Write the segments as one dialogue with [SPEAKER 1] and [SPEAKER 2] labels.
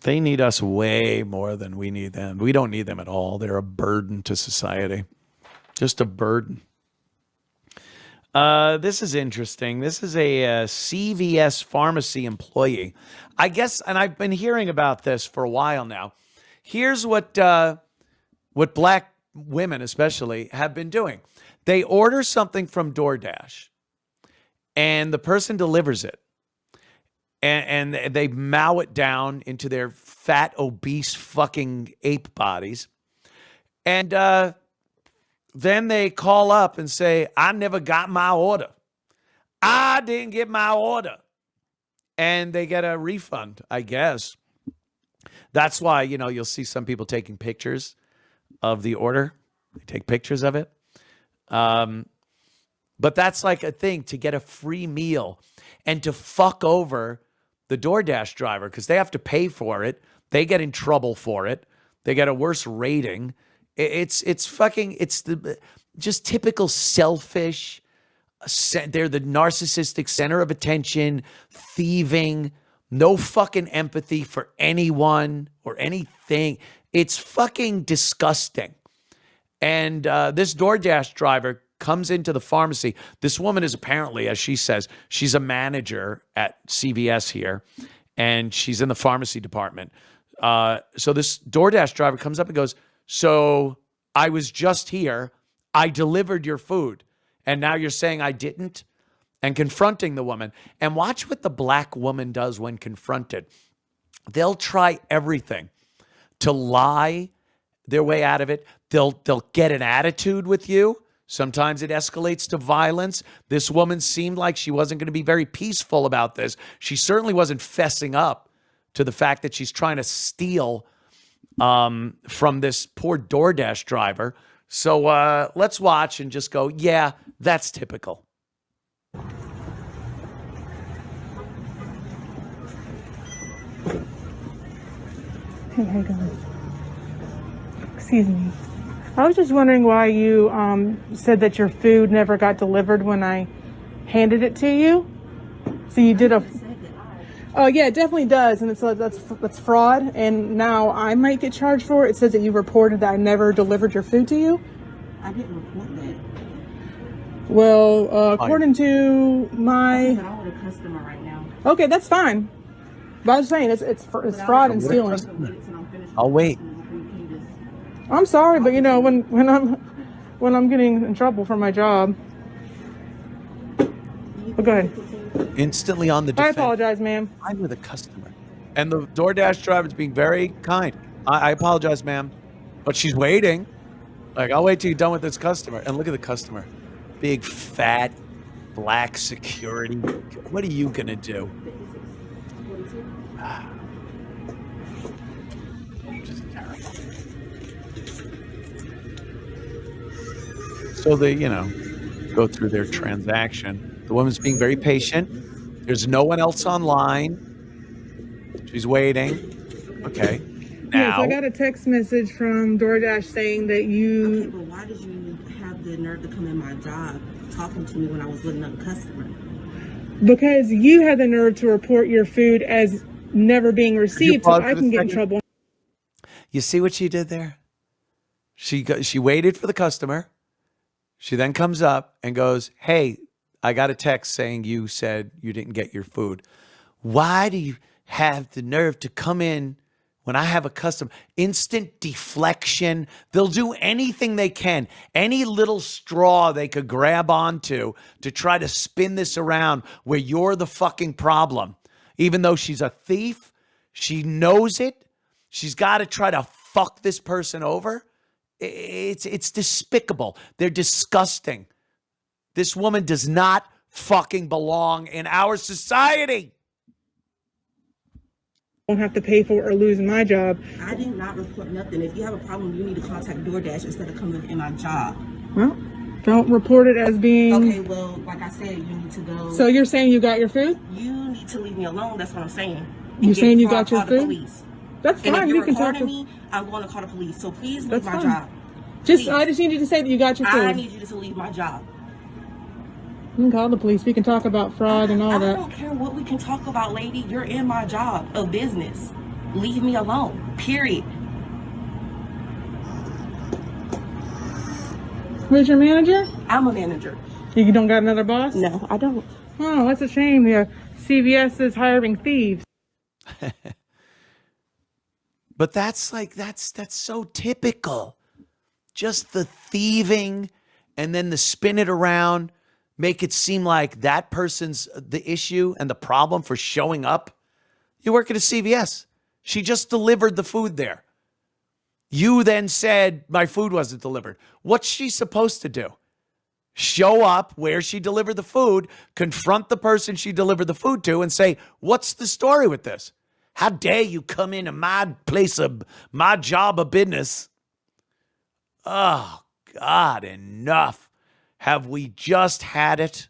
[SPEAKER 1] They need us way more than we need them. We don't need them at all. They're a burden to society. Just a burden. This is interesting. This is a CVS pharmacy employee. I guess, and I've been hearing about this for a while now. Here's what black women especially have been doing. They order something from Doordash, and the person delivers it. And they mow it down into their fat, obese fucking ape bodies. And then they call up and say, I never got my order. I didn't get my order. And they get a refund, I guess. That's why, you'll see some people taking pictures of the order. They take pictures of it. But that's like a thing, to get a free meal and to fuck over the DoorDash driver because they have to pay for it. They get in trouble for it. They get a worse rating. It's just typical selfish. They're the narcissistic center of attention, thieving, no fucking empathy for anyone or anything. It's fucking disgusting. And this DoorDash driver comes into the pharmacy. This woman is apparently, as she says, she's a manager at CVS here, and she's in the pharmacy department. So this DoorDash driver comes up and goes, so I was just here. I delivered your food, and now you're saying I didn't? And confronting the woman. And watch what the black woman does when confronted. They'll try everything to lie their way out of it. They'll get an attitude with you. Sometimes it escalates to violence. This woman seemed like she wasn't going to be very peaceful about this. She certainly wasn't fessing up to the fact that she's trying to steal from this poor DoorDash driver. So let's watch and just go, yeah, that's typical.
[SPEAKER 2] Hey, how you going? Excuse me. I was just wondering why you said that your food never got delivered when I handed it to you. So you did a... Oh, yeah, it definitely does. And that's fraud. And now I might get charged for it. It says that you reported that I never delivered your food to you.
[SPEAKER 3] I didn't report that.
[SPEAKER 2] Well, according to my...
[SPEAKER 3] I'm with a customer right now.
[SPEAKER 2] Okay, that's fine. But I was saying it's fraud and stealing.
[SPEAKER 1] I'll wait.
[SPEAKER 2] I'm sorry, but when I'm getting in trouble for my job. But go ahead.
[SPEAKER 1] Instantly on the defense.
[SPEAKER 2] I apologize, ma'am.
[SPEAKER 1] I'm with a customer. And the DoorDash driver is being very kind. I apologize, ma'am. But she's waiting. Like, I'll wait till you're done with this customer. And look at the customer. Big, fat, black security. What are you going to do? Just terrible. So they, go through their transaction. The woman's being very patient. There's no one else online. She's waiting. Okay. Now.
[SPEAKER 2] Yes, I got a text message from DoorDash saying that you...
[SPEAKER 3] Okay, but why did you have the nerve to come in my job talking to me when I was with another customer?
[SPEAKER 2] Because you had the nerve to report your food as never being received, so I can get in trouble.
[SPEAKER 1] You see what she did there? She waited for the customer. She then comes up and goes, hey, I got a text saying you said you didn't get your food. Why do you have the nerve to come in when I have a customer? Instant deflection. They'll do anything they can. Any little straw they could grab onto to try to spin this around where you're the fucking problem. Even though she's a thief, she knows it. She's got to try to fuck this person over. It's despicable. They're disgusting. This woman does not fucking belong in our society.
[SPEAKER 2] Won't have to pay for it or lose my job.
[SPEAKER 3] I did not report nothing. If you have a problem, you need to contact DoorDash instead of coming in my job.
[SPEAKER 2] Well, don't report it as being...
[SPEAKER 3] Okay, well, like I said, you need to go...
[SPEAKER 2] So you're saying you got your food?
[SPEAKER 3] You need to leave me alone. That's what I'm saying.
[SPEAKER 2] You're saying you got your food?
[SPEAKER 3] Police.
[SPEAKER 2] That's fine.
[SPEAKER 3] And if you're
[SPEAKER 2] can talk
[SPEAKER 3] recording
[SPEAKER 2] to
[SPEAKER 3] me, I'm going to call the police. So please leave
[SPEAKER 2] That's
[SPEAKER 3] my
[SPEAKER 2] fine.
[SPEAKER 3] job.
[SPEAKER 2] I just need you to say that you got your food.
[SPEAKER 3] I need you to leave my job.
[SPEAKER 2] You can call the police. We can talk about fraud and all that.
[SPEAKER 3] I don't care what we can talk about, lady. You're in my job of business. leave me alone, period.
[SPEAKER 2] Who's your manager?
[SPEAKER 3] I'm a manager.
[SPEAKER 2] You don't got another boss?
[SPEAKER 3] No, I don't.
[SPEAKER 2] Oh, that's a shame. Yeah, CVS is hiring thieves.
[SPEAKER 1] But that's so typical. Just the thieving and then the spin it around, make it seem like that person's the issue and the problem for showing up. You work at a CVS. She just delivered the food there. You then said my food wasn't delivered. What's she supposed to do? Show up where she delivered the food, confront the person she delivered the food to, and say, what's the story with this? How dare you come into my place of my job of business? Oh, God, enough. Have we just had it?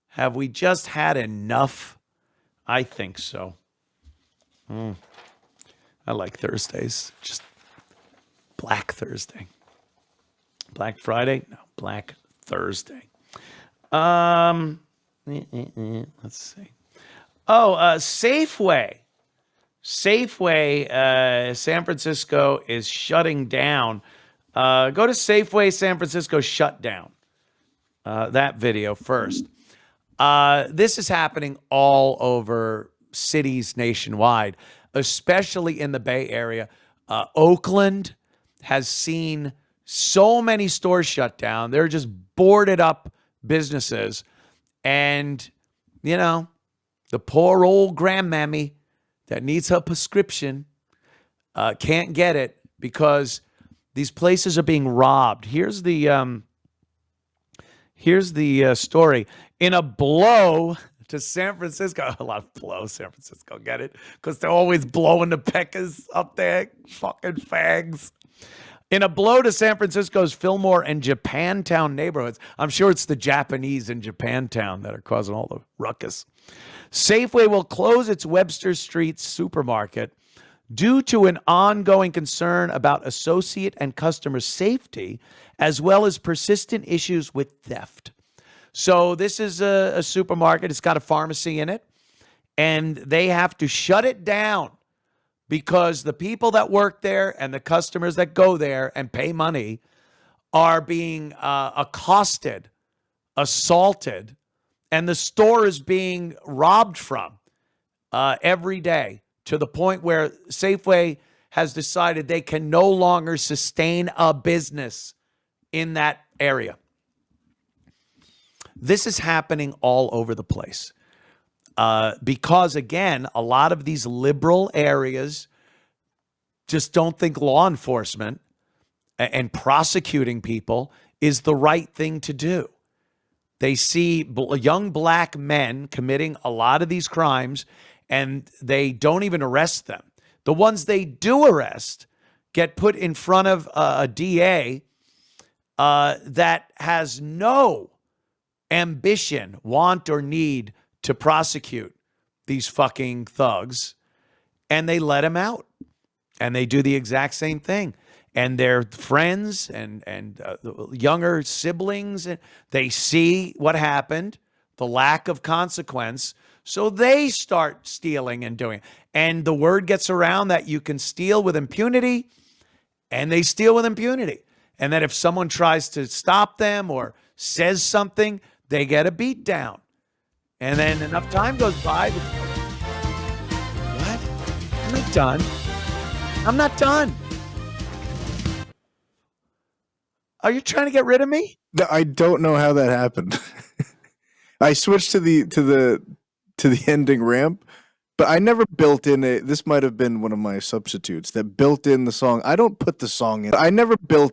[SPEAKER 1] Have we just had enough? I think so. I like Thursdays. Just Black Thursday. Black Friday? No, Black Thursday. Let's see. Oh, Safeway. Safeway, San Francisco is shutting down. Go to Safeway San Francisco shut down. That video first. This is happening all over cities nationwide, especially in the Bay Area. Oakland has seen so many stores shut down. They're just boarded up businesses. And, you know, the poor old grandmammy that needs her prescription can't get it because these places are being robbed. Here's the story. In a blow to San Francisco, a lot of blow, San Francisco, get it? Because they're always blowing the peckers up there, fucking fags. In a blow to San Francisco's Fillmore and Japantown neighborhoods, I'm sure it's the Japanese in Japantown that are causing all the ruckus. Safeway will close its Webster Street supermarket due to an ongoing concern about associate and customer safety, as well as persistent issues with theft. So this is a supermarket. It's got a pharmacy in it, and they have to shut it down because the people that work there and the customers that go there and pay money are being accosted, assaulted, and the store is being robbed from every day, to the point where Safeway has decided they can no longer sustain a business in that area. This is happening all over the place because, again, a lot of these liberal areas just don't think law enforcement and prosecuting people is the right thing to do. They see young black men committing a lot of these crimes, and they don't even arrest them. The ones they do arrest get put in front of a DA that has no ambition, want, or need to prosecute these fucking thugs, and they let him out. And they do the exact same thing. And their friends and younger siblings, they see what happened, the lack of consequence, so they start stealing and doing it. And the word gets around that you can steal with impunity, and they steal with impunity. And that if someone tries to stop them or says something, they get a beat down. And then enough time goes by. What? I'm not done. I'm not done. Are you trying to get rid of me?
[SPEAKER 4] I don't know how that happened. I switched to the ending ramp, but I never built in this might have been one of my substitutes that built in the song. I don't put the song in. I never built in